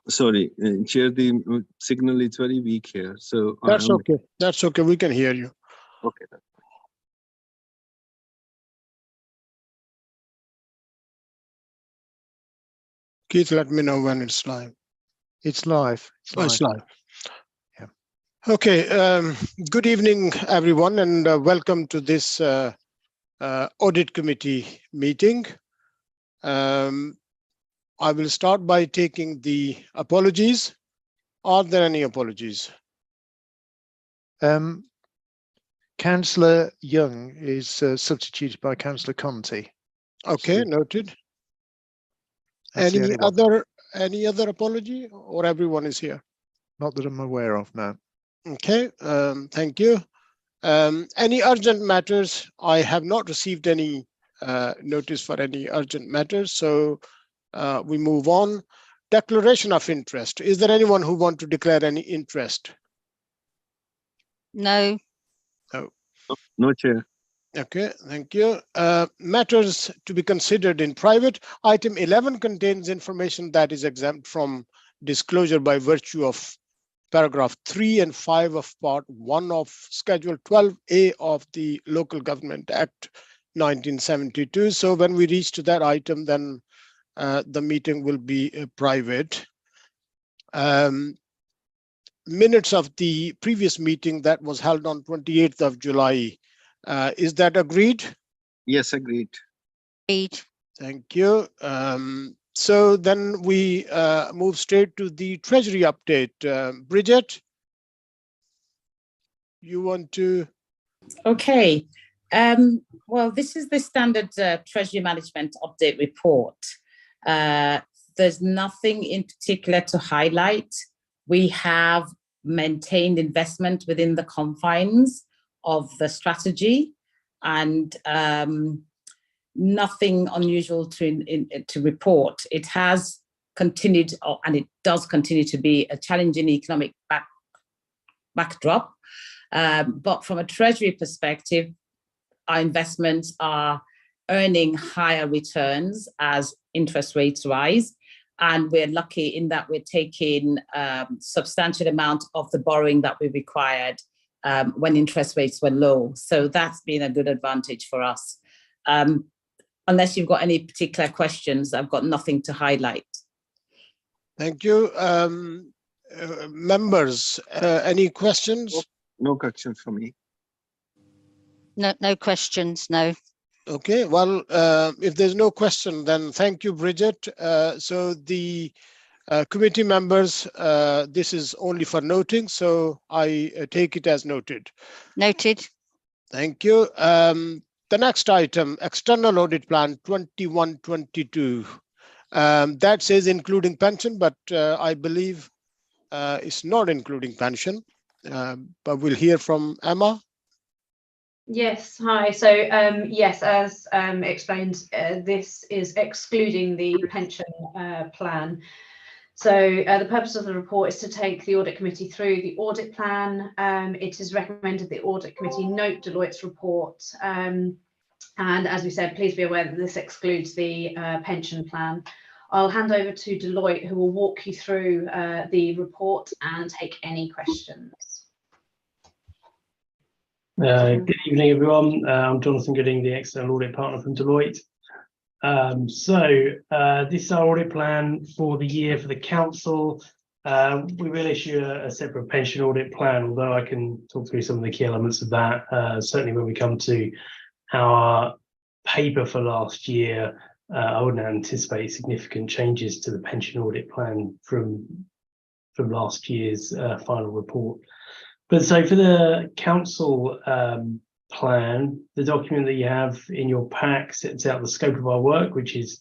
Sorry, Chair, the signal is very weak here. So That's okay. That's okay. We can hear you. Okay. Keith, let me know when it's live. It's live. It's live. Yeah. Okay. Good evening, everyone, and welcome to this audit committee meeting. I will start by taking the apologies. Are there any apologies? Councillor Young is substituted by Councillor Conti. Okay, noted. That's Any other apology, or everyone is here? Not that I'm aware of, no. Okay, thank you. Any urgent matters? I have not received any notice for any urgent matters, so we move on. Declaration of interest. Is there anyone who wants to declare any interest? No. No. No, Chair. Okay, thank you. Matters to be considered in private. Item 11 contains information that is exempt from disclosure by virtue of paragraph 3 and 5 of part 1 of Schedule 12A of the Local Government Act 1972. So when we reach to that item, then the meeting will be private. Minutes of the previous meeting that was held on 28th of July. Is that agreed? Yes, agreed. Agreed. Thank you. So then we move straight to the Treasury update. Bridget, you want to? Okay. Well, this is the standard Treasury Management Update report. There's nothing in particular to highlight. We have maintained investment within the confines of the strategy, and nothing unusual to report. It has continued, and it does continue to be a challenging economic backdrop. But from a Treasury perspective, our investments are earning higher returns as interest rates rise. And we're lucky in that we're taking substantial amount of the borrowing that we required when interest rates were low. So that's been a good advantage for us. Unless you've got any particular questions, I've got nothing to highlight. Thank you. Members, any questions? No questions for me. No questions, no. Okay, well, if there's no question, then thank you, Bridget. So the committee members, this is only for noting, so I take it as noted. Noted. Thank you. The next item, external audit plan 21-22. That says including pension, but I believe it's not including pension. But we'll hear from Emma. Yes, hi. So yes, as explained, this is excluding the pension plan. So the purpose of the report is to take the audit committee through the audit plan. It is recommended the audit committee note Deloitte's report. And as we said, please be aware that this excludes the pension plan. I'll hand over to Deloitte, who will walk you through the report and take any questions. Good evening, everyone. I'm Jonathan Gooding, the external audit partner from Deloitte. This is our audit plan for the year for the council. We will issue a separate pension audit plan, although I can talk through some of the key elements of that. Certainly when we come to our paper for last year, I wouldn't anticipate significant changes to the pension audit plan from last year's final report. But so for the council plan, the document that you have in your pack sets out the scope of our work, which is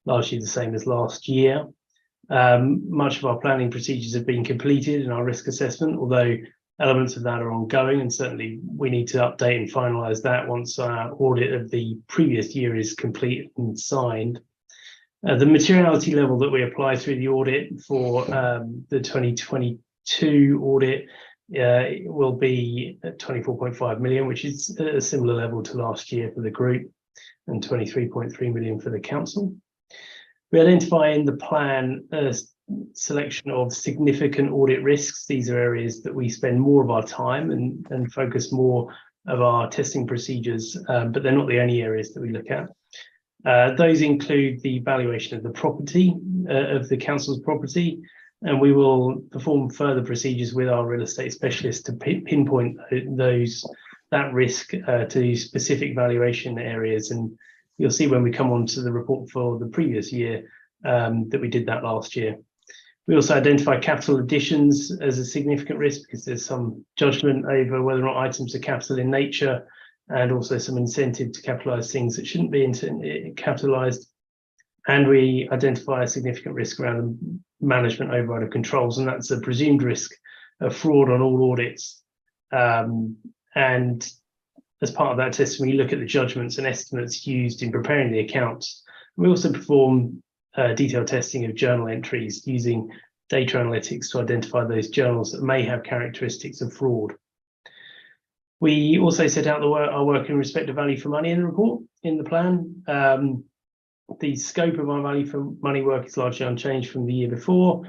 largely the same as last year. Much of our planning procedures have been completed in our risk assessment, although elements of that are ongoing, and certainly we need to update and finalise that once our audit of the previous year is complete and signed. The materiality level that we apply through the audit for the 2022 audit will be at 24.5 million, which is a similar level to last year for the group, and 23.3 million for the council. We identify in the plan selection of significant audit risks. These are areas that we spend more of our time and focus more of our testing procedures, but they're not the only areas that we look at. Those include the valuation of the property, of the council's property, and we will perform further procedures with our real estate specialists to pinpoint that risk to specific valuation areas. And you'll see when we come on to the report for the previous year that we did that last year. We also identify capital additions as a significant risk because there's some judgment over whether or not items are capital in nature, and also some incentive to capitalise things that shouldn't be capitalised. And we identify a significant risk around the management override of controls, and that's a presumed risk of fraud on all audits. And as part of that test, we look at the judgments and estimates used in preparing the accounts. We also perform detailed testing of journal entries using data analytics to identify those journals that may have characteristics of fraud. We also set out our work in respect of value for money in the report, in the plan. The scope of our value for money work is largely unchanged from the year before.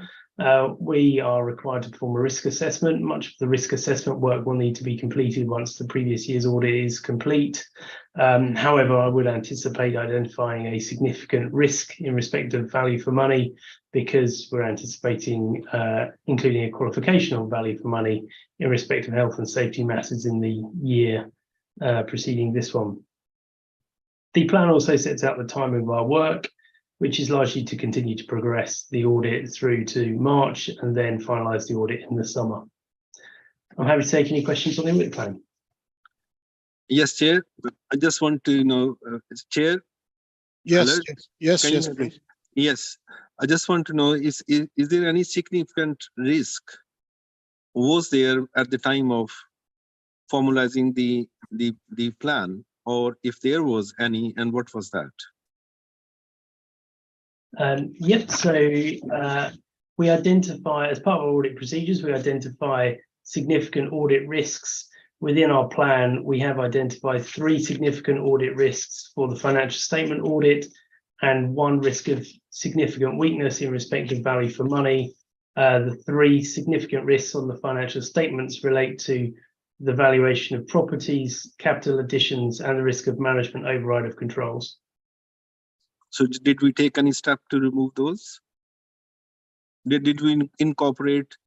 We are required to perform a risk assessment. Much of the risk assessment work will need to be completed once the previous year's audit is complete. However, I would anticipate identifying a significant risk in respect of value for money, because we're anticipating including a qualification on value for money in respect of health and safety matters in the year preceding this one. The plan also sets out the timing of our work, which is largely to continue to progress the audit through to March and then finalise the audit in the summer. I'm happy to take any questions on the audit plan. Yes, Chair. I just want to know, Chair. Yes, Hello? yes, Can yes, you- please. Yes, I just want to know, is there any significant risk was there at the time of formalizing the plan, or if there was any, and what was that? Yep, so we identify, as part of our audit procedures, we identify significant audit risks. Within our plan, we have identified 3 significant audit risks for the financial statement audit and 1 risk of significant weakness in respect of value for money. The 3 significant risks on the financial statements relate to the valuation of properties, capital additions, and the risk of management override of controls. So did we take any step to remove those? Did we incorporate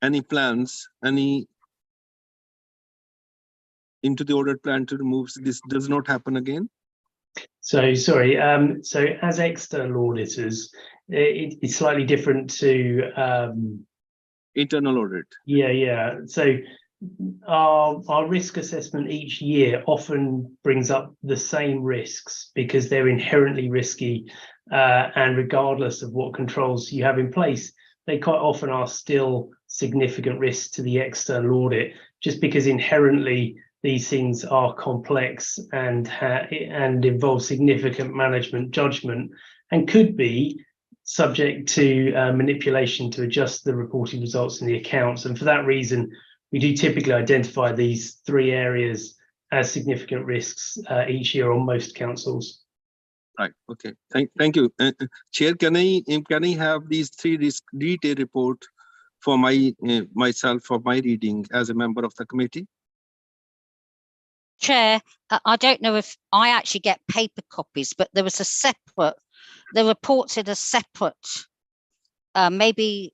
any plans, into the audit plan to remove this does not happen again? So sorry, so as external auditors, it's slightly different to Internal audit. yeah. So our risk assessment each year often brings up the same risks because they're inherently risky, and regardless of what controls you have in place, they quite often are still significant risks to the external audit, just because inherently these things are complex and involve significant management judgment and could be subject to manipulation to adjust the reported results in the accounts. And for that reason, we do typically identify these 3 areas as significant risks each year on most councils. Right. Okay. Thank you, Chair. Can I have these 3 risk detail report for myself for my reading as a member of the committee? Chair, I don't know if I actually get paper copies, but there was a separate, the reports in a separate, maybe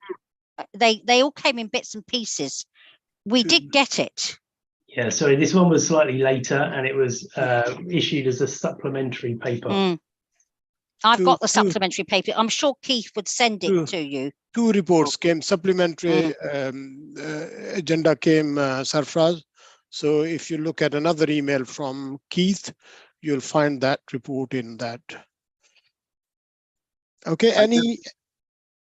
they all came in bits and pieces. We did get it. Yeah, sorry, this one was slightly later and it was issued as a supplementary paper. I've got the supplementary paper. I'm sure Keith would send it to you. 2 reports came, supplementary agenda came, Sarfraz. So if you look at another email from Keith, you'll find that report in that. Okay,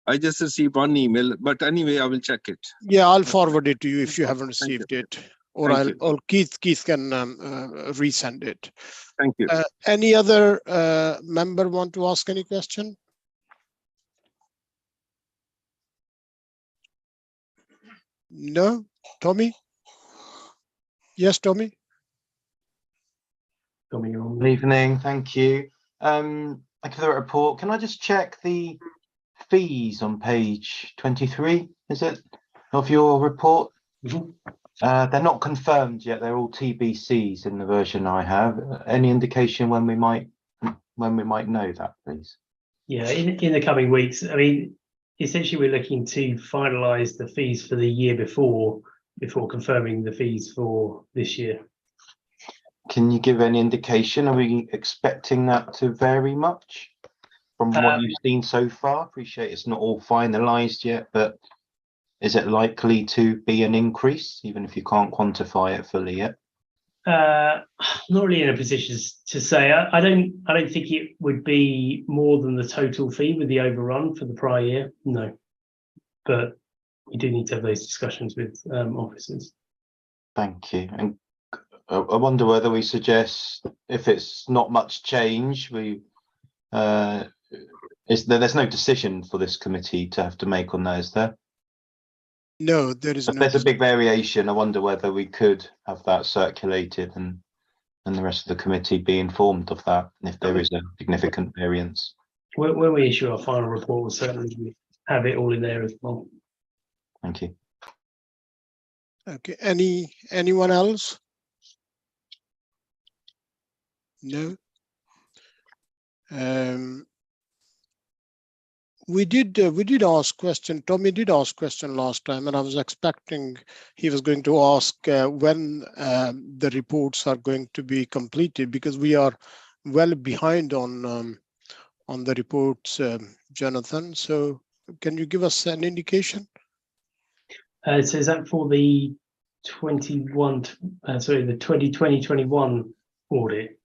I just received 1 email, but anyway, I will check it. Yeah, I'll forward it to you if you haven't received it, or Keith can resend it. Thank you. Any other member want to ask any question? No, Tommy? Yes, Tommy. Good evening, thank you. Thank you for the report. Can I just check the fees on page 23, is it, of your report? Mhm. They're not confirmed yet. They're all TBCs in the version I have. Any indication when we might know that, please? Yeah, in the coming weeks. I mean, essentially, we're looking to finalise the fees for the year before confirming the fees for this year. Can you give any indication? Are we expecting that to vary much from what you've seen so far? Appreciate it's not all finalised yet, but is it likely to be an increase, even if you can't quantify it fully yet? Not really in a position to say. I don't think it would be more than the total fee with the overrun for the prior year. No, but we do need to have those discussions with officers. Thank you. And I wonder whether we suggest, if it's not much change, there's no decision for this committee to have to make on that, is there? No, there is If no. there's a big variation, I wonder whether we could have that circulated and the rest of the committee be informed of that if there is a significant variance. When we issue our final report, we'll certainly have it all in there as well. Thank you. Okay, anyone else? No. We did ask question. Tommy did ask question last time, and I was expecting he was going to ask when the reports are going to be completed, because we are well behind on the reports, Jonathan. So can you give us an indication? So is that for the 2020-21 audit?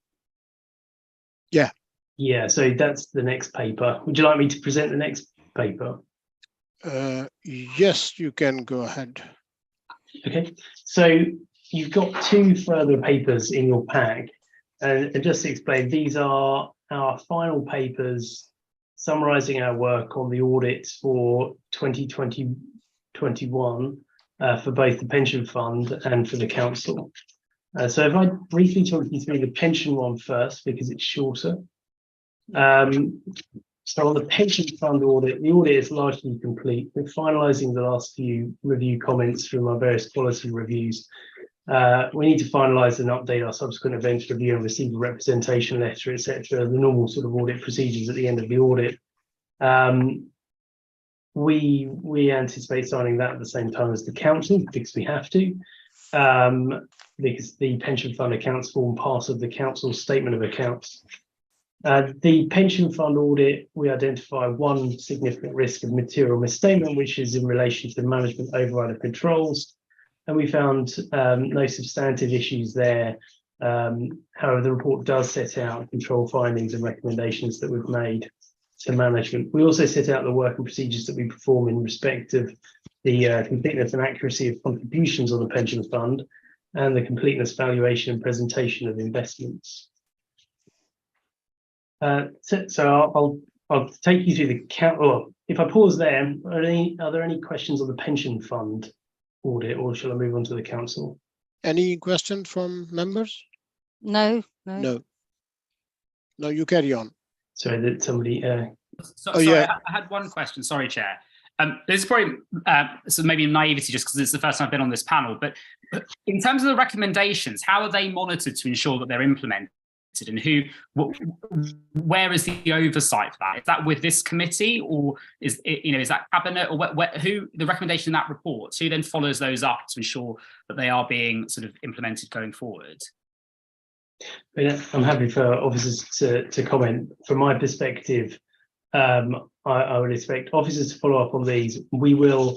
Yeah. Yeah, so that's the next paper. Would you like me to present the next paper? Yes, you can go ahead. Okay, so you've got two further papers in your pack. And just to explain, these are our final papers summarising our work on the audit for 2020-21 for both the pension fund and for the council. So if I briefly talk you through the pension one first, because it's shorter. So on the pension fund audit, the audit is largely complete. We're finalising the last few review comments from our various quality reviews. We need to finalise and update our subsequent events review and receive a representation letter, etc. The normal sort of audit procedures at the end of the audit. We anticipate signing that at the same time as the council, because we have to, because the pension fund accounts form part of the council's statement of accounts. The pension fund audit, we identify one significant risk of material misstatement, which is in relation to the management override of controls. And we found no substantive issues there. However, the report does set out control findings and recommendations that we've made to management. We also set out the work and procedures that we perform in respect of the completeness and accuracy of contributions on the pension fund and the completeness, valuation and presentation of investments. So I'll take you through the count. Or if I pause there, are there any questions on the pension fund audit, or shall I move on to the council? Any questions from members? No. No, you carry on. Sorry, that somebody. Sorry, yeah. I had one question. Sorry, Chair. This is probably so maybe naivety, just because it's the first time I've been on this panel. But in terms of the recommendations, how are they monitored to ensure that they're implemented? And where is the oversight for that? Is that with this committee, or is that cabinet, or who the recommendation in that report? Who then follows those up to ensure that they are being sort of implemented going forward? I'm happy for officers to comment. From my perspective, I would expect officers to follow up on these. We are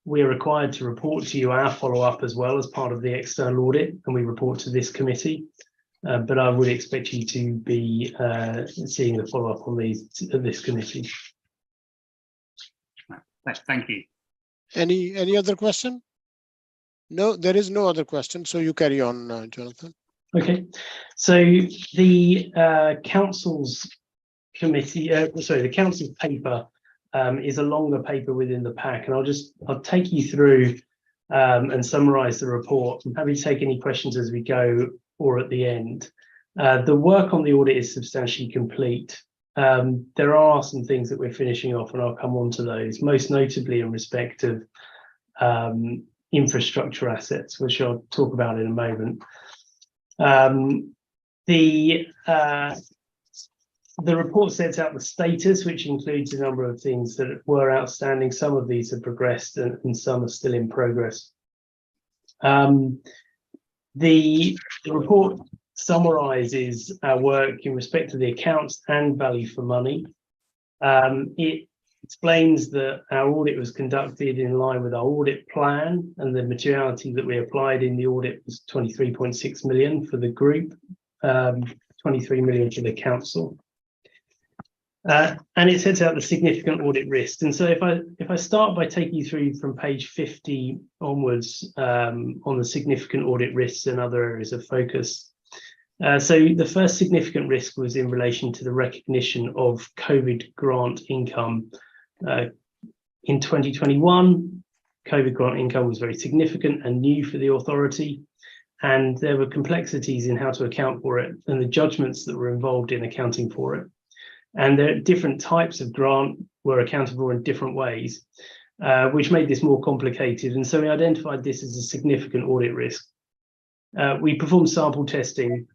required to report to you our follow up as well as part of the external audit, and we report to this committee. But I would expect you to be seeing the follow up on these at this committee. Thank you. Any other question? No, there is no other question. So you carry on, Jonathan. Okay, so the council's committee, the council's paper is a longer paper within the pack, and I'll take you through and summarise the report. I'm happy to take any questions as we go or at the end. The work on the audit is substantially complete. there are some things that we're finishing off, and I'll come on to those, most notably in respect of infrastructure assets, which I'll talk about in a moment. The report sets out the status, which includes a number of things that were outstanding. Some of these have progressed and some are still in progress. The report summarizes our work in respect to the accounts and value for money. It explains that our audit was conducted in line with our audit plan, and the materiality that we applied in the audit was 23.6 million for the group, 23 million for the council. And it sets out the significant audit risks. And so if I start by taking you through from page 50 onwards on the significant audit risks and other areas of focus. So the first significant risk was in relation to the recognition of COVID grant income. In 2021, COVID grant income was very significant and new for the authority, and there were complexities in how to account for it and the judgments that were involved in accounting for it. And there are different types of grant were accounted for in different ways, which made this more complicated. And so we identified this as a significant audit risk. We performed sample testing.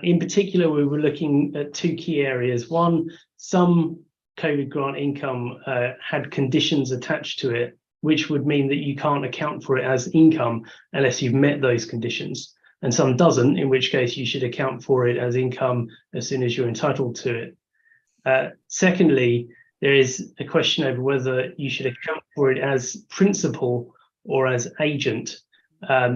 In particular, we were looking at two key areas. One, some COVID grant income had conditions attached to it, which would mean that you can't account for it as income unless you've met those conditions. And some doesn't, in which case you should account for it as income as soon as you're entitled to it. Secondly, there is a question over whether you should account for it as principal or as agent.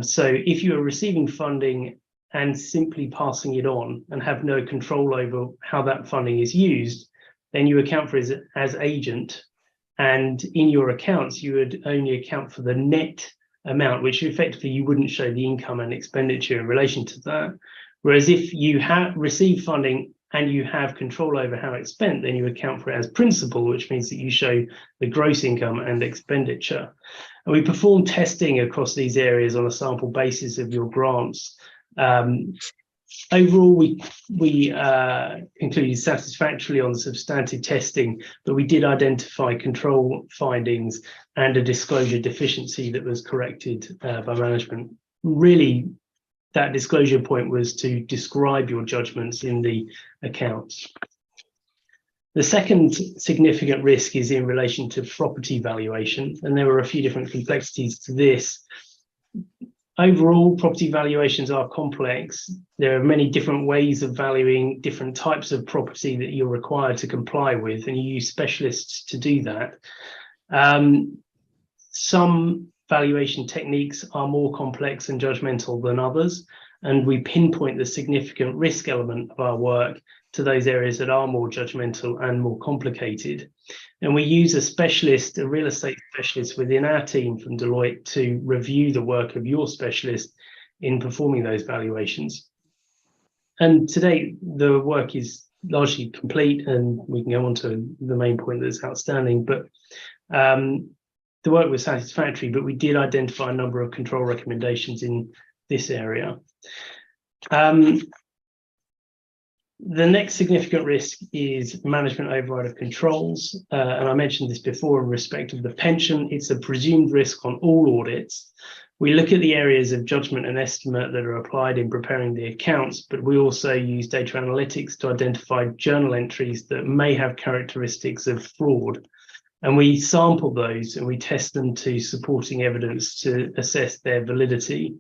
So if you are receiving funding and simply passing it on and have no control over how that funding is used, then you account for it as agent. And in your accounts, you would only account for the net amount, which effectively you wouldn't show the income and expenditure in relation to that. Whereas if you have received funding and you have control over how it's spent, then you account for it as principal, which means that you show the gross income and expenditure. And we perform testing across these areas on a sample basis of your grants. Overall, we concluded satisfactorily on the substantive testing, but we did identify control findings and a disclosure deficiency that was corrected by management. Really, that disclosure point was to describe your judgments in the accounts. The second significant risk is in relation to property valuation, and there were a few different complexities to this. Overall, property valuations are complex. There are many different ways of valuing different types of property that you're required to comply with, and you use specialists to do that. Some valuation techniques are more complex and judgmental than others, and we pinpoint the significant risk element of our work to those areas that are more judgmental and more complicated. And we use a specialist, a real estate specialist within our team from Deloitte to review the work of your specialist in performing those valuations. And today the work is largely complete, and we can go on to the main point that's outstanding, but the work was satisfactory, but we did identify a number of control recommendations in this area. The next significant risk is management override of controls. And I mentioned this before in respect of the pension. It's a presumed risk on all audits. We look at the areas of judgment and estimate that are applied in preparing the accounts, but we also use data analytics to identify journal entries that may have characteristics of fraud. And we sample those and we test them to supporting evidence to assess their validity.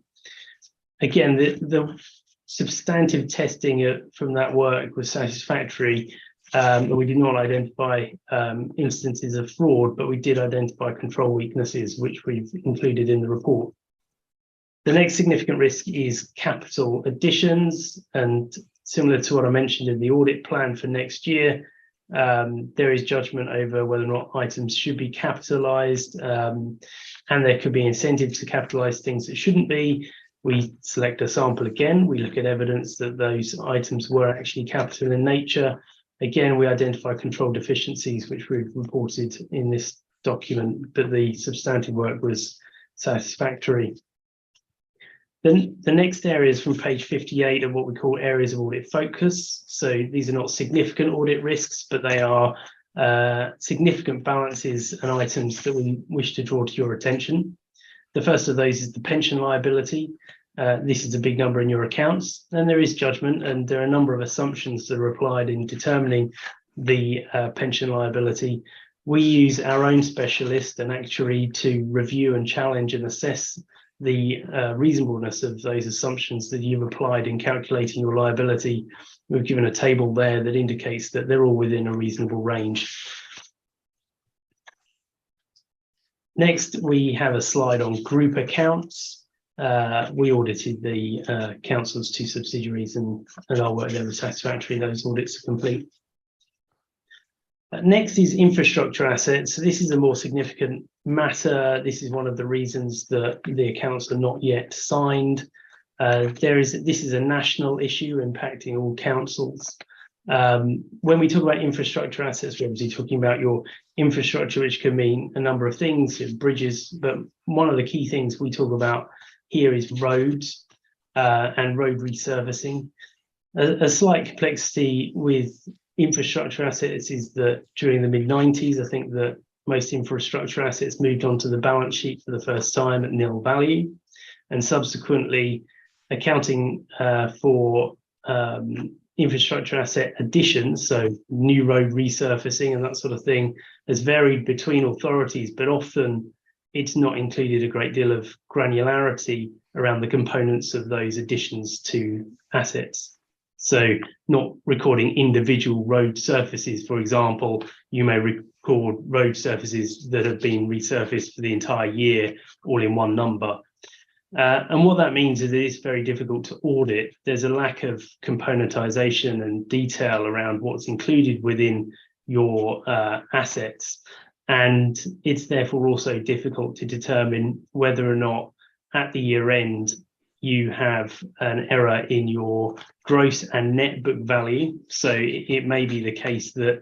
Again, the substantive testing from that work was satisfactory. And we did not identify instances of fraud, but we did identify control weaknesses, which we've included in the report. The next significant risk is capital additions. And similar to what I mentioned in the audit plan for next year, there is judgment over whether or not items should be capitalized, and there could be incentives to capitalize things that shouldn't be. We select a sample again. We look at evidence that those items were actually capital in nature. Again, we identify control deficiencies, which we've reported in this document, but the substantive work was satisfactory. Then the next areas from page 58 are what we call areas of audit focus. So these are not significant audit risks, but they are significant balances and items that we wish to draw to your attention. The first of those is the pension liability. This is a big number in your accounts. Then there is judgment, and there are a number of assumptions that are applied in determining the pension liability. We use our own specialist, an actuary, to review and challenge and assess the reasonableness of those assumptions that you've applied in calculating your liability. We've given a table there that indicates that they're all within a reasonable range. Next, we have a slide on group accounts. We audited the council's 2 subsidiaries, and our work there was satisfactory. Those audits are complete. Next is infrastructure assets. So this is a more significant matter. This is one of the reasons that the accounts are not yet signed. This is a national issue impacting all councils. When we talk about infrastructure assets, we're obviously talking about your infrastructure, which can mean a number of things, bridges, but one of the key things we talk about here is roads and road resurfacing. A slight complexity with infrastructure assets is that during the mid-90s, I think that most infrastructure assets moved onto the balance sheet for the first time at nil value, and subsequently accounting for infrastructure asset additions, so new road resurfacing and that sort of thing, has varied between authorities, but often it's not included a great deal of granularity around the components of those additions to assets. So not recording individual road surfaces, for example, you may record road surfaces that have been resurfaced for the entire year, all in one number. And what that means is it's very difficult to audit. There's a lack of componentization and detail around what's included within your assets. And it's therefore also difficult to determine whether or not at the year end you have an error in your gross and net book value. So it may be the case that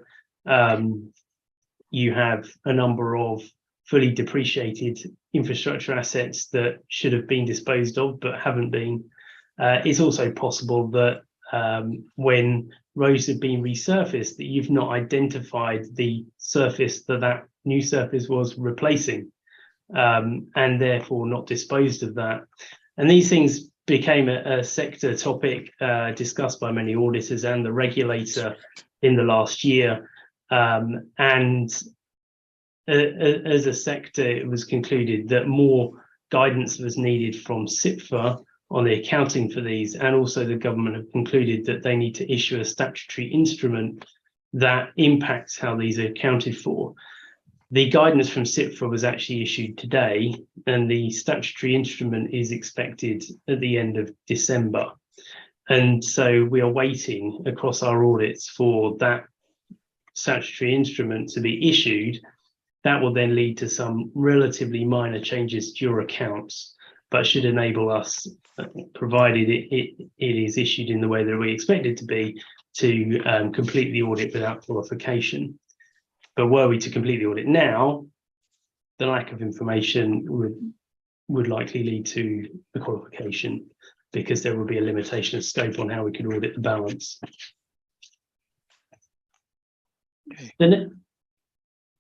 you have a number of fully depreciated infrastructure assets that should have been disposed of but haven't been. It's also possible that when roads have been resurfaced, that you've not identified the surface that new surface was replacing, and therefore not disposed of that. And these things became a sector topic discussed by many auditors and the regulator in the last year. And as a sector, it was concluded that more guidance was needed from CIPFA on the accounting for these, and also the government have concluded that they need to issue a statutory instrument that impacts how these are accounted for. The guidance from CIPFA was actually issued today, and the statutory instrument is expected at the end of December. And so we are waiting across our audits for that statutory instrument to be issued. That will then lead to some relatively minor changes to your accounts, but should enable us, provided it is issued in the way that we expect it to be, to complete the audit without qualification. But were we to complete the audit now, the lack of information would likely lead to the qualification, because there would be a limitation of scope on how we could audit the balance. Okay. Then,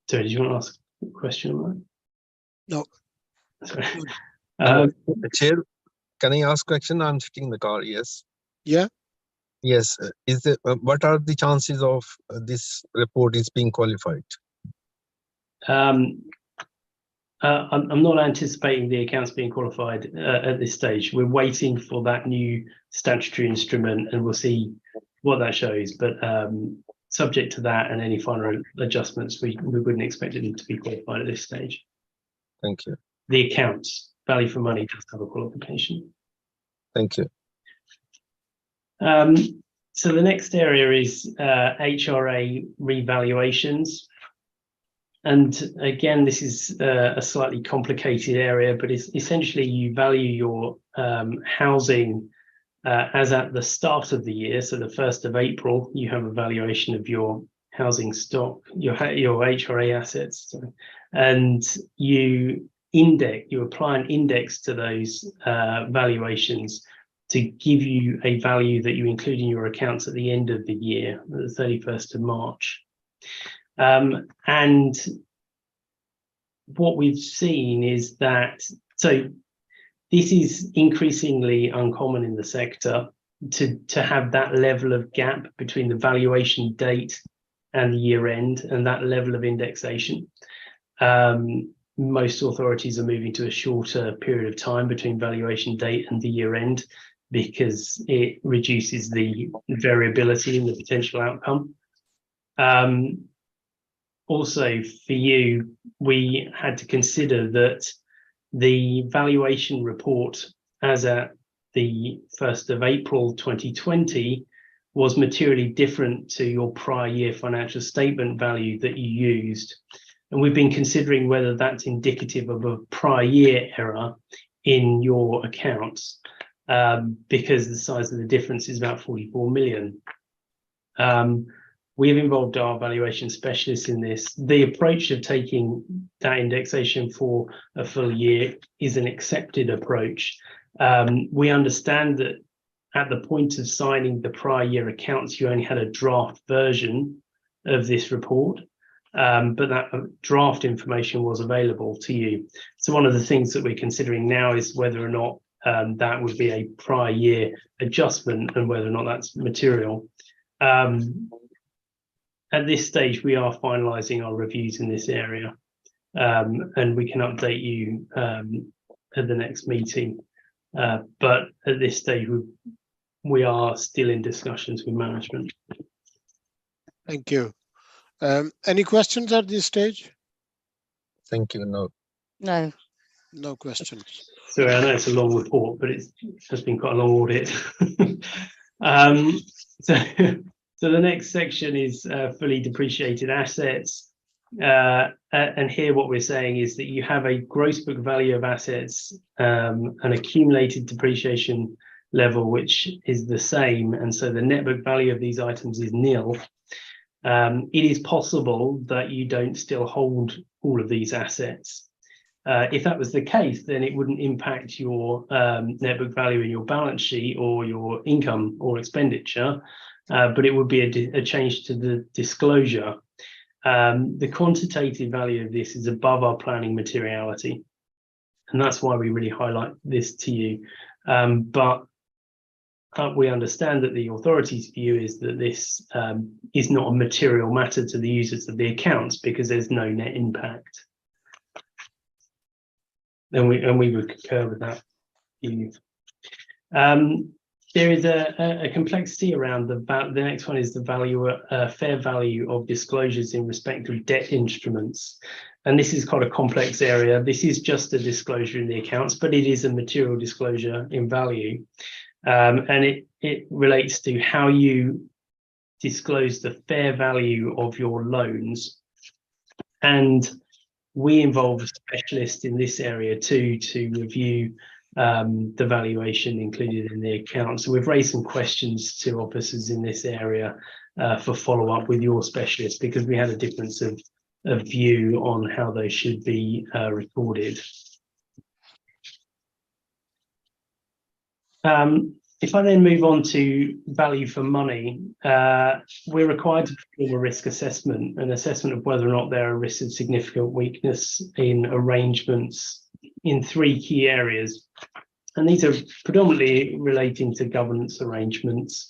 sorry, did you want to ask a question on that? No. Sorry. Chair, can I ask a question? I'm sitting in the car. Yes. Yeah. Yes. Is there, what are the chances of this report is being qualified? I'm not anticipating the accounts being qualified at this stage. We're waiting for that new statutory instrument, and we'll see what that shows. But subject to that and any final adjustments, we wouldn't expect it to be qualified at this stage. Thank you. The accounts, value for money, does have a qualification. Thank you. So the next area is HRA revaluations. And again, this is a slightly complicated area, but it's essentially you value your housing as at the start of the year. So the 1st of April, you have a valuation of your housing stock, your HRA assets, and you you apply an index to those valuations to give you a value that you include in your accounts at the end of the year, the 31st of March. And what we've seen is that, so this is increasingly uncommon in the sector to have that level of gap between the valuation date and the year end and that level of indexation. Most authorities are moving to a shorter period of time between valuation date and the year end because it reduces the variability in the potential outcome. Also, for you, we had to consider that the valuation report as at the 1st of April 2020 was materially different to your prior year financial statement value that you used. And we've been considering whether that's indicative of a prior year error in your accounts because the size of the difference is about 44 million. We have involved our valuation specialists in this. The approach of taking that indexation for a full year is an accepted approach. We understand that at the point of signing the prior year accounts, you only had a draft version of this report, but that draft information was available to you. So one of the things that we're considering now is whether or not that would be a prior year adjustment and whether or not that's material. At this stage, we are finalising our reviews in this area, and we can update you at the next meeting. But at this stage, we are still in discussions with management. Thank you. Any questions at this stage? Thank you. No. No. No questions. Sorry, I know it's a long report, but it has been quite a long audit. So the next section is fully depreciated assets. And here what we're saying is that you have a gross book value of assets, an accumulated depreciation level, which is the same. And so the net book value of these items is nil. It is possible that you don't still hold all of these assets. If that was the case, then it wouldn't impact your net book value in your balance sheet or your income or expenditure. But it would be a change to the disclosure. The quantitative value of this is above our planning materiality. And that's why we really highlight this to you. But we understand that the authority's view is that this is not a material matter to the users of the accounts because there's no net impact. And we would concur with that view. There is a complexity around the next one is the fair value of disclosures in respect of debt instruments. And this is quite a complex area. This is just a disclosure in the accounts, but it is a material disclosure in value. And it relates to how you disclose the fair value of your loans. And we involve a specialist in this area too to review the valuation included in the account. So we've raised some questions to officers in this area for follow-up with your specialist because we had a difference of view on how they should be recorded. If I then move on to value for money, we're required to perform a risk assessment, an assessment of whether or not there are risks of significant weakness in arrangements in 3 key areas. And these are predominantly relating to governance arrangements,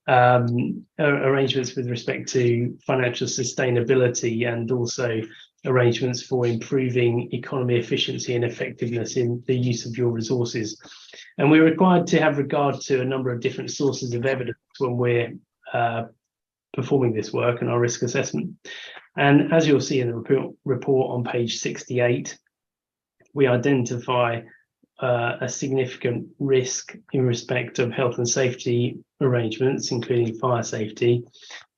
arrangements with respect to financial sustainability and also arrangements for improving economy efficiency and effectiveness in the use of your resources. And we're required to have regard to a number of different sources of evidence when we're performing this work and our risk assessment. And as you'll see in the report on page 68, we identify a significant risk in respect of health and safety arrangements, including fire safety.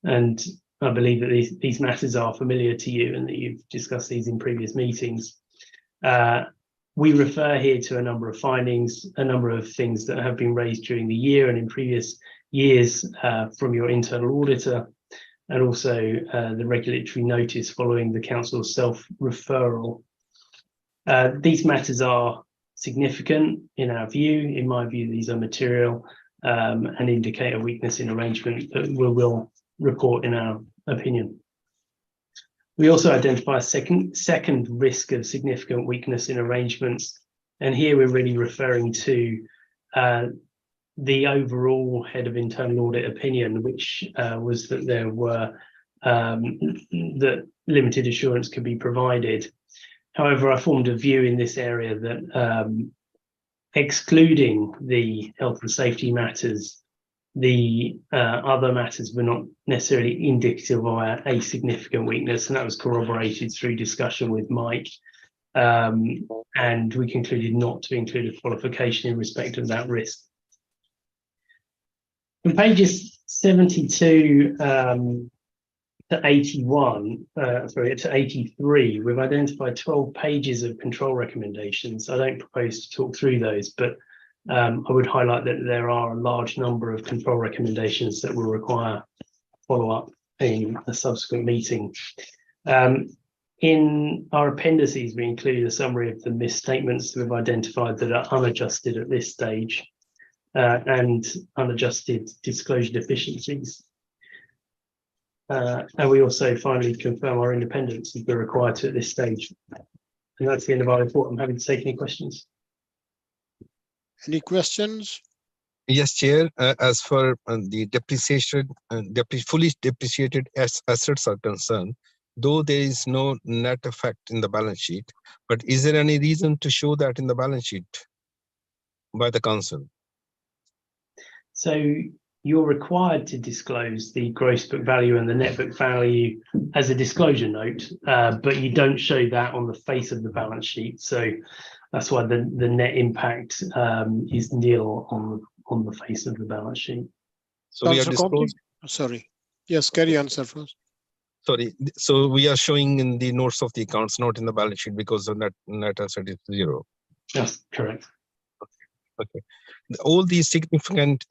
And I believe that these matters are familiar to you and that you've discussed these in previous meetings. We refer here to a number of findings, a number of things that have been raised during the year and in previous years from your internal auditor, and also the regulatory notice following the council's self-referral. These matters are significant in our view. In my view, these are material and indicate a weakness in arrangement that we will report in our opinion. We also identify a second risk of significant weakness in arrangements, and here we're really referring to the overall head of internal audit opinion, which was that there were that limited assurance could be provided. However, I formed a view in this area that excluding the health and safety matters, the other matters were not necessarily indicative of a significant weakness, and that was corroborated through discussion with Mike. And we concluded not to include a qualification in respect of that risk. On pages 72 to 81, to 83, we've identified 12 pages of control recommendations. I don't propose to talk through those, but I would highlight that there are a large number of control recommendations that will require follow-up in a subsequent meeting. In our appendices, we include a summary of the misstatements that we've identified that are unadjusted at this stage and unadjusted disclosure deficiencies. And we also finally confirm our independence if we're required to at this stage. And that's the end of our report. I'm happy to take any questions. Any questions? Yes, Chair. As for the depreciation, fully depreciated assets are concerned, though there is no net effect in the balance sheet, but is there any reason to show that in the balance sheet by the council? So you're required to disclose the gross book value and the net book value as a disclosure note, but you don't show that on the face of the balance sheet. So that's why the net impact is nil on the face of the balance sheet. So we are disclosed. Sorry. Yes, carry on, sir, first. Sorry. So we are showing in the notes of the accounts, not in the balance sheet, because the net asset is 0. That's correct. Okay. All these significant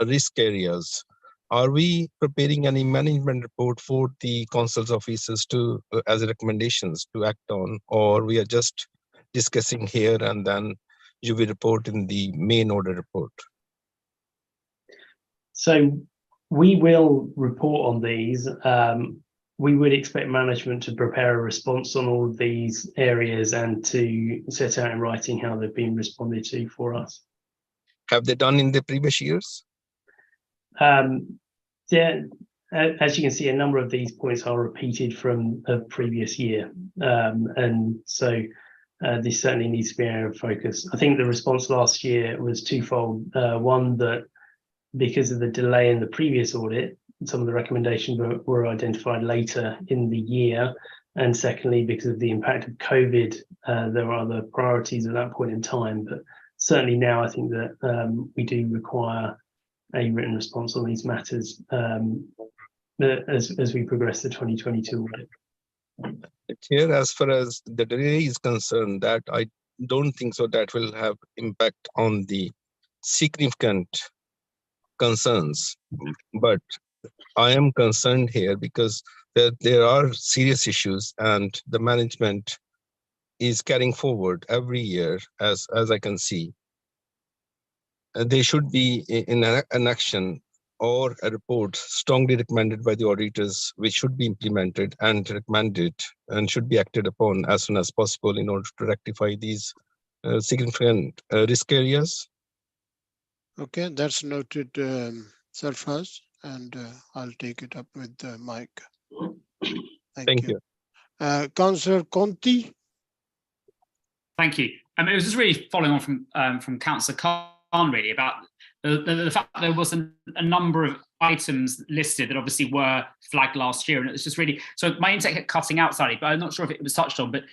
risk areas, are we preparing any management report for the council's officers to as recommendations to act on, or we are just discussing here and then you will report in the main audit report? So we will report on these. We would expect management to prepare a response on all of these areas and to set out in writing how they've been responded to for us. Have they done in the previous years? Yeah, as you can see, a number of these points are repeated from a previous year. And so this certainly needs to be an area of focus. I think the response last year was twofold. One, that because of the delay in the previous audit, some of the recommendations were identified later in the year. And secondly, because of the impact of COVID, there were other priorities at that point in time. But certainly now I think that we do require a written response on these matters as we progress the 2022 audit. Here, as far as the delay is concerned, that I don't think so that will have impact on the significant concerns, but I am concerned here because there are serious issues and the management is carrying forward every year as I can see. They should be in an action or a report strongly recommended by the auditors, which should be implemented and recommended and should be acted upon as soon as possible in order to rectify these significant risk areas. Okay, that's noted, Sarfraz, and I'll take it up with Mike. Thank you. Councillor Conti. Thank you. It was just really following on from Councillor Khan, really, about the fact that there was a number of items listed that obviously were flagged last year, and it was just really, so my internet kept cutting out slightly, but I'm not sure if it was touched on. But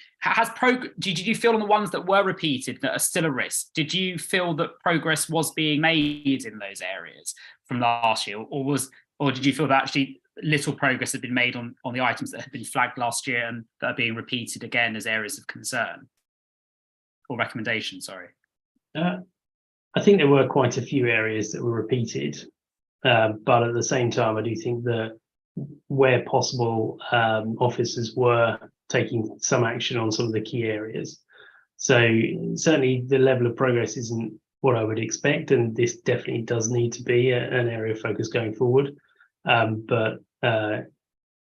did you feel on the ones that were repeated that are still a risk? Did you feel that progress was being made in those areas from last year, or did you feel that actually little progress had been made on the items that had been flagged last year and that are being repeated again as areas of concern or recommendation? Sorry. I think there were quite a few areas that were repeated, but at the same time, I do think that where possible, officers were taking some action on some of the key areas. So certainly the level of progress isn't what I would expect, and this definitely does need to be an area of focus going forward. But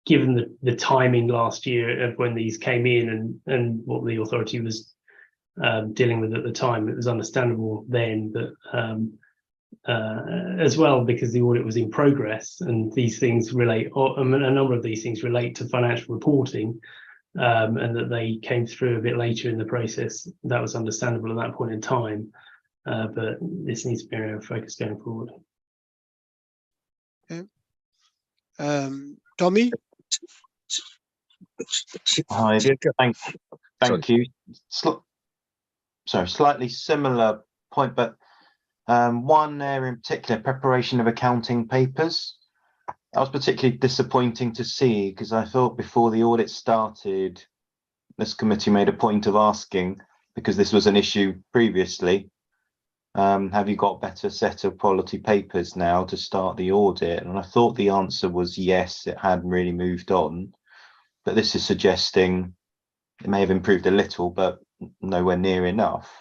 given the timing last year of when these came in and what the authority was dealing with at the time, it was understandable then that as well, because the audit was in progress and these things relate, or a number of these things relate to financial reporting, and that they came through a bit later in the process. That was understandable at that point in time, but this needs to be an area of focus going forward. Okay. Tommy? Hi, thank you. Sorry, slightly similar point, but one area in particular, preparation of accounting papers. That was particularly disappointing to see, because I thought before the audit started, this committee made a point of asking, because this was an issue previously, have you got a better set of quality papers now to start the audit? And I thought the answer was yes, it hadn't really moved on. But this is suggesting it may have improved a little, but nowhere near enough.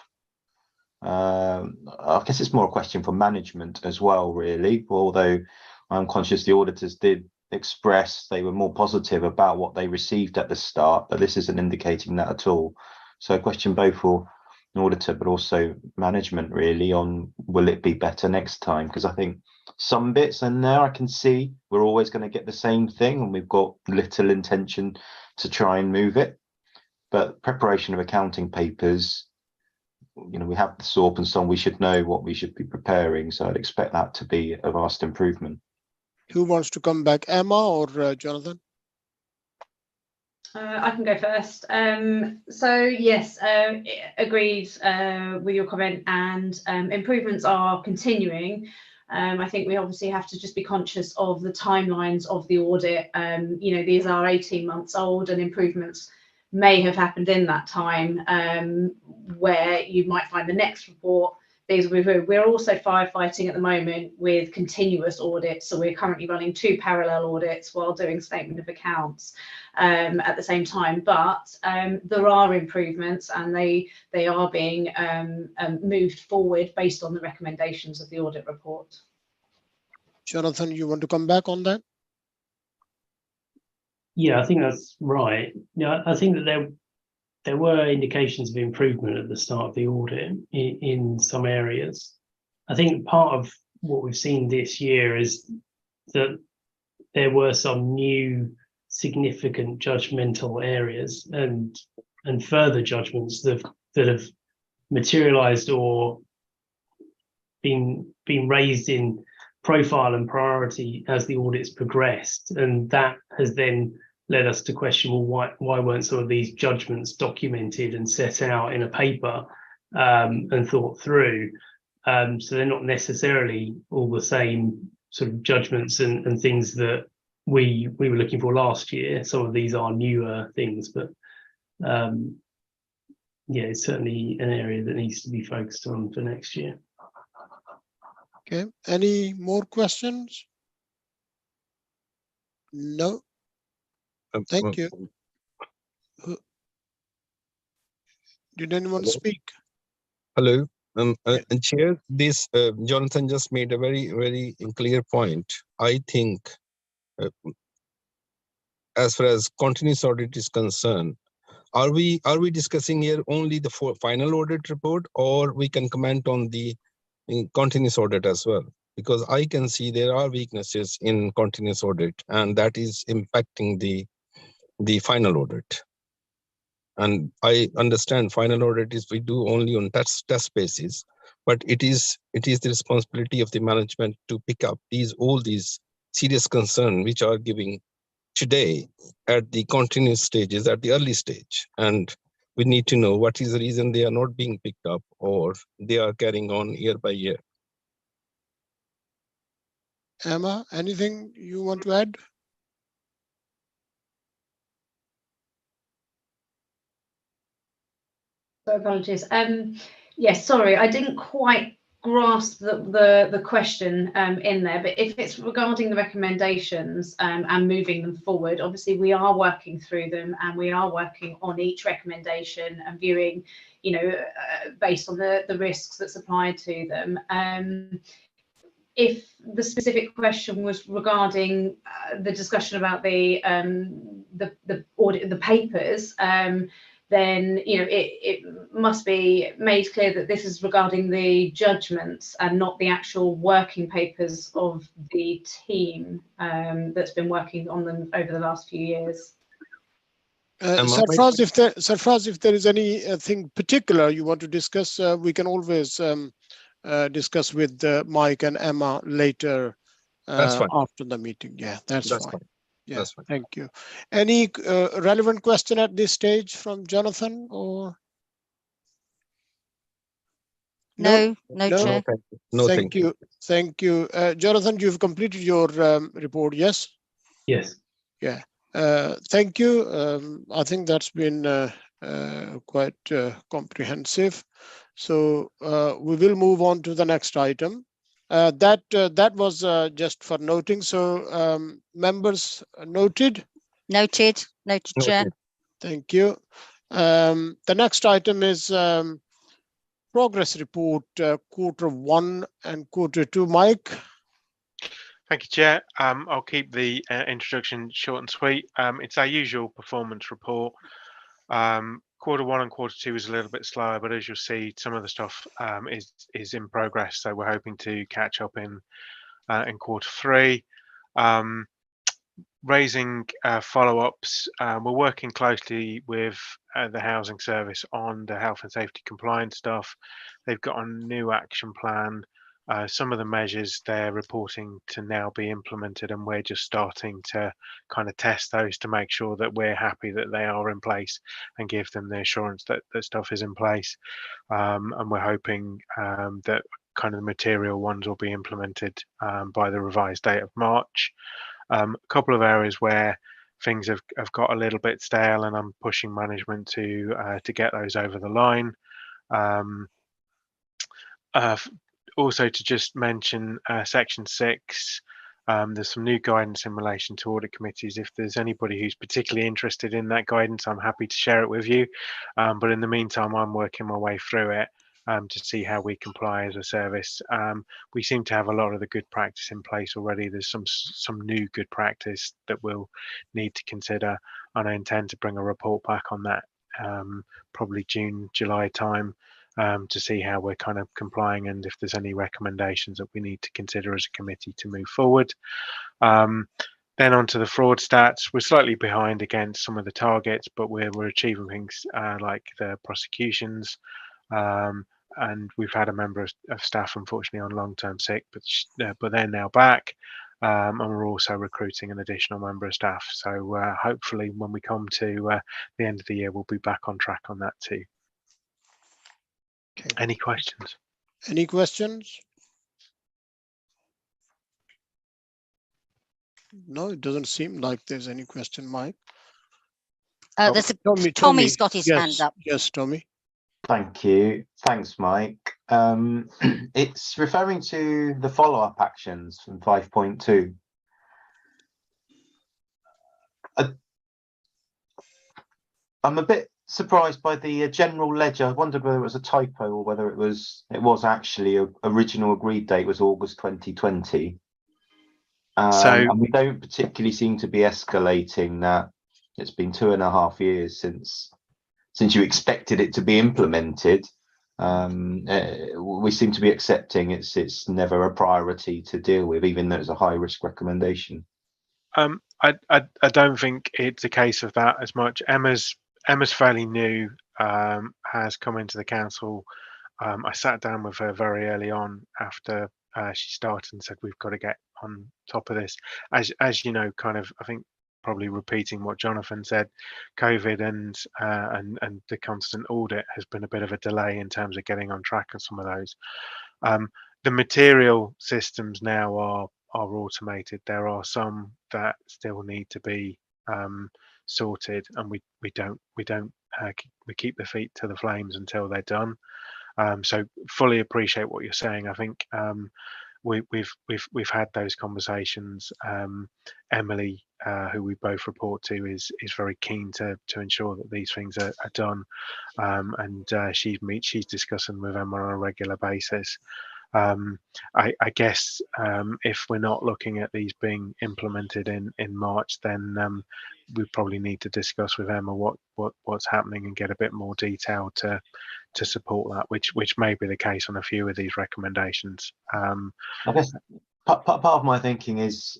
I guess it's more a question for management as well, really, although I'm conscious the auditors did express they were more positive about what they received at the start, but this isn't indicating that at all. So a question both for an auditor but also management, really, on will it be better next time? Because I think some bits in there I can see we're always going to get the same thing and we've got little intention to try and move it. But preparation of accounting papers, you know, we have the SORP and so on, we should know what we should be preparing. So I'd expect that to be a vast improvement. Who wants to come back, Emma or Jonathan? I can go first. So yes, agreed with your comment, and improvements are continuing. I think we obviously have to just be conscious of the timelines of the audit. You know, these are 18 months old, and improvements may have happened in that time, where you might find the next report. We're also firefighting at the moment with continuous audits, so we're currently running 2 parallel audits while doing statement of accounts at the same time. But there are improvements, and they are being moved forward based on the recommendations of the audit report. Jonathan, you want to come back on that? Yeah, I think that's right. Yeah, I think that there were indications of improvement at the start of the audit in some areas. I think part of what we've seen this year is that there were some new significant judgmental areas and further judgments that have materialized or been raised in profile and priority as the audit's progressed, and that has then led us to question, well, why weren't some of these judgments documented and set out in a paper and thought through? So they're not necessarily all the same sort of judgments and things that we were looking for last year. Some of these are newer things, but yeah, it's certainly an area that needs to be focused on for next year. Okay, any more questions? No. Thank you. Did anyone speak? Hello. And Chair, this Jonathan just made a very clear point. I think as far as continuous audit is concerned, are we discussing here only the final audit report, or we can comment on the continuous audit as well? Because I can see there are weaknesses in continuous audit, and that is impacting the final audit. And I understand final audit is we do only on test basis, but it is the responsibility of the management to pick up all these serious concerns which are giving today at the continuous stages, at the early stage. And we need to know what is the reason they are not being picked up, or they are carrying on year by year. Emma, anything you want to add? So apologies. Yes, sorry, I didn't quite grasp the question in there, but if it's regarding the recommendations and moving them forward, obviously we are working through them and we are working on each recommendation and viewing, based on the risks that's applied to them. If the specific question was regarding the discussion about the audit, the papers, then it must be made clear that this is regarding the judgments and not the actual working papers of the team that's been working on them over the last few years. Sarfraz, if there is anything particular you want to discuss, we can always discuss with Mike and Emma later after the meeting. Yeah, that's fine. Yeah, that's fine. Thank you. Any relevant question at this stage from Jonathan or? No, Chair. No, thank you. Thank you. Jonathan, you've completed your report, yes? Yes. Yeah. Thank you. I think that's been quite comprehensive. So we will move on to the next item. That was just for noting. So members noted? Noted, Chair. Thank you. The next item is progress report, Q1 and Q2. Mike? Thank you, Chair. I'll keep the introduction short and sweet. It's our usual performance report. Q1 and Q2 is a little bit slower, but as you'll see, some of the stuff is in progress. So we're hoping to catch up in Q3. Raising follow-ups. We're working closely with the housing service on the health and safety compliance stuff. They've got a new action plan. Some of the measures they're reporting to now be implemented, and we're just starting to kind of test those to make sure that we're happy that they are in place and give them the assurance that that stuff is in place. And we're hoping that kind of the material ones will be implemented by the revised date of March. A couple of areas where things have got a little bit stale, and I'm pushing management to get those over the line. Also, to just mention section 6, there's some new guidance in relation to audit committees. If there's anybody who's particularly interested in that guidance, I'm happy to share it with you. But in the meantime, I'm working my way through it to see how we comply as a service. We seem to have a lot of the good practice in place already. There's some new good practice that we'll need to consider, and I intend to bring a report back on that probably June, July time. To see how we're kind of complying and if there's any recommendations that we need to consider as a committee to move forward. Then on to the fraud stats. We're slightly behind against some of the targets, but we're achieving things like the prosecutions. And we've had a member of staff unfortunately on long-term sick, but they're now back. And we're also recruiting an additional member of staff. So hopefully when we come to the end of the year, we'll be back on track on that too. Okay. Any questions? Any questions? No, it doesn't seem like there's any question, Mike. Tommy's got his hand up. Yes, Tommy. Thank you. Thanks, Mike. It's referring to the follow-up actions from 5.2. I'm a bit surprised by the general ledger. I wondered whether it was a typo or whether it was actually a original agreed date was August 2020. And we don't particularly seem to be escalating that. It's been 2.5 years since you expected it to be implemented. We seem to be accepting it's never a priority to deal with, even though it's a high risk recommendation. I don't think it's a case of that as much. Emma's fairly new, has come into the council. I sat down with her very early on after she started and said, we've got to get on top of this. As you know, kind of, I think probably repeating what Jonathan said, COVID and the constant audit has been a bit of a delay in terms of getting on track on some of those. The material systems now are automated. There are some that still need to be sorted, and we keep the feet to the flames until they're done. So fully appreciate what you're saying. I think we've had those conversations. Emily, who we both report to, is very keen to ensure that these things are done, and she's discussing with Emma on a regular basis. I guess if we're not looking at these being implemented in March, then we probably need to discuss with Emma what's happening and get a bit more detail to support that, which may be the case on a few of these recommendations. I guess part of my thinking is,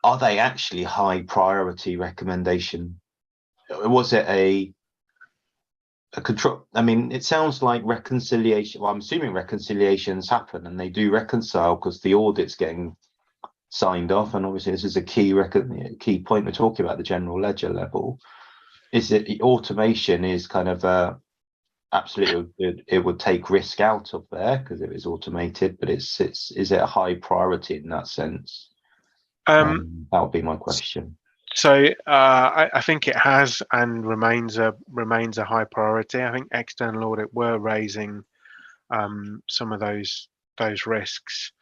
are they actually high priority recommendation? Was it a control? I mean, it sounds like reconciliation. Well, I'm assuming reconciliations happen and they do reconcile because the audit's getting signed off, and obviously this is a key point we're talking about, the general ledger level. Is it the automation is kind of absolutely it would take risk out of there because it is automated, but is it a high priority in that sense? That would be my question. So I think it has and remains a high priority. I think external audit were raising some of those risks.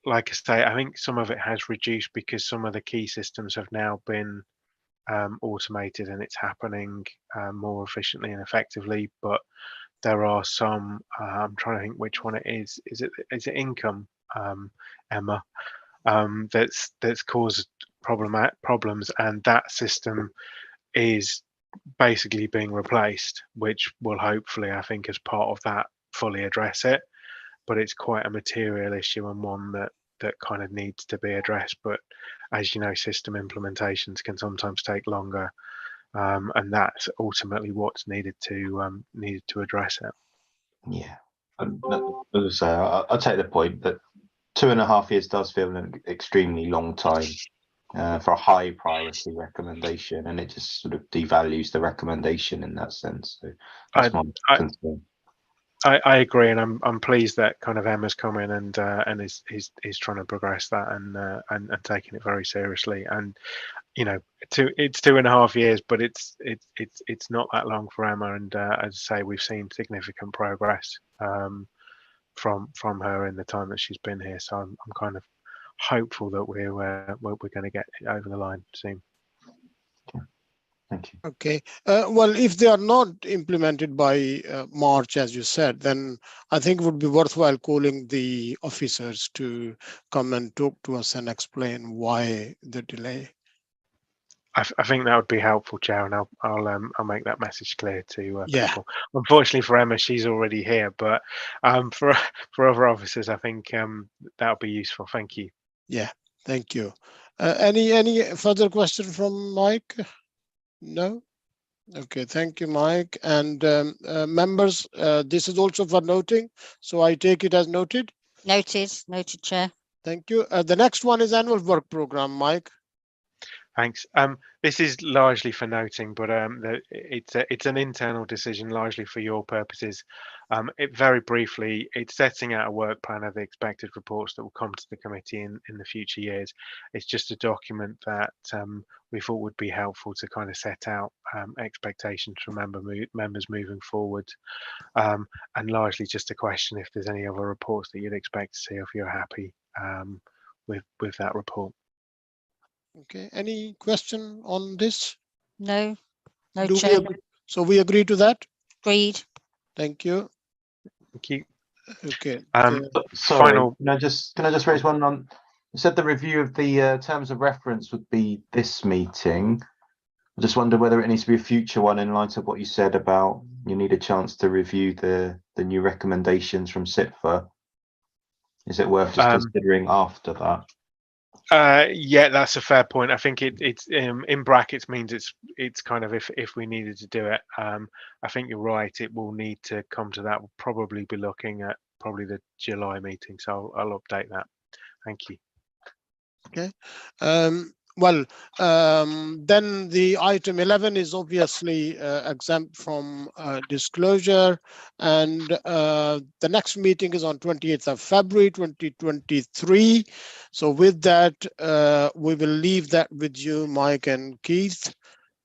Like I say, I think some of it has reduced because some of the key systems have now been automated and it's happening more efficiently and effectively. But there are some. I'm trying to think which one it is. Is it income, Emma? That's caused problems, and that system is basically being replaced, which will hopefully, I think, as part of that, fully address it. But it's quite a material issue and one that kind of needs to be addressed. But as you know, system implementations can sometimes take longer, and that's ultimately what's needed to address it. Yeah, as I say, I'll take the point that 2.5 years does feel an extremely long time for a high priority recommendation, and it just sort of devalues the recommendation in that sense. So that's my concern. I agree, and I'm pleased that kind of Emma's come in and is trying to progress that and taking it very seriously. And you know, it's 2.5 years, but it's not that long for Emma. And as I say, we've seen significant progress from her in the time that she's been here. So I'm kind of hopeful that we're going to get it over the line soon. Thank you. Okay. Well, if they are not implemented by March, as you said, then I think it would be worthwhile calling the officers to come and talk to us and explain why the delay. I think that would be helpful, Chair, and I'll make that message clear to people. Unfortunately for Emma, she's already here, but for other officers, I think that would be useful. Thank you. Yeah, thank you. Any further question from Mike? No? Okay, thank you, Mike. And members, this is also for noting, so I take it as noted. Noted, Chair. Thank you. The next one is annual work program, Mike. Thanks. This is largely for noting, but it's an internal decision, largely for your purposes. Very briefly, it's setting out a work plan of the expected reports that will come to the committee in the future years. It's just a document that we thought would be helpful to kind of set out expectations from members moving forward, and largely just a question if there's any other reports that you'd expect to see, if you're happy with that report. Okay, any question on this? No, Chair. So we agree to that? Agreed. Thank you. Thank you. Okay. Sorry, Final. can I just raise one on? You said the review of the terms of reference would be this meeting. I just wonder whether it needs to be a future one in light of what you said about you need a chance to review the new recommendations from SITFA. Is it worth just considering after that? Yeah, that's a fair point. I think it's in brackets means it's kind of if we needed to do it. I think you're right. It will need to come to that. We'll probably be looking at the July meeting. So I'll update that. Thank you. Okay. Well, then the item 11 is obviously exempt from disclosure, and the next meeting is on 28th of February 2023. So with that, we will leave that with you, Mike and Keith,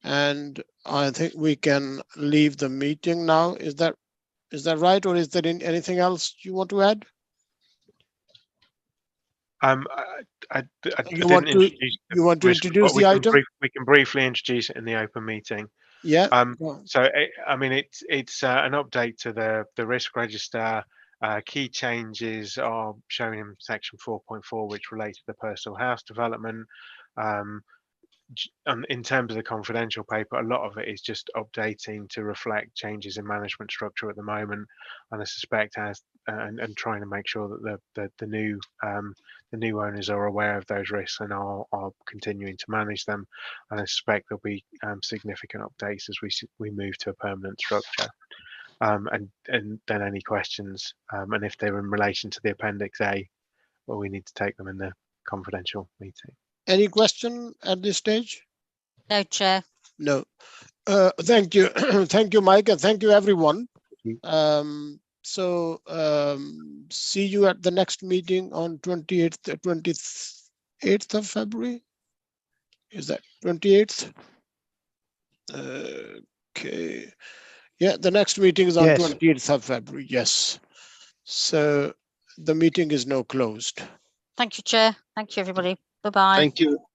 and I think we can leave the meeting now. Is that Is that right, or is there anything else you want to add? I You want didn't to introduce the you want to risk, introduce but the item? we can briefly introduce it in the open meeting. Yeah. So I mean, it's an update to the risk register. Key changes are shown in section 4.4, which relate to the personal house development. In terms of the confidential paper, a lot of it is just updating to reflect changes in management structure at the moment, and I suspect as and trying to make sure that the new owners are aware of those risks and are continuing to manage them. And I suspect there'll be significant updates as we move to a permanent structure. And then any questions, and if they're in relation to the Appendix A, well, we need to take them in the confidential meeting. Any question at this stage? No, Chair. No. Thank you. Thank you, Mike, and thank you, everyone. See you at the next meeting on 28th of February. Is that 28th? Okay. Yeah, the next meeting is on 28th of February. Yes. So the meeting is now closed. Thank you, Chair. Thank you, everybody. Bye-bye. Thank you.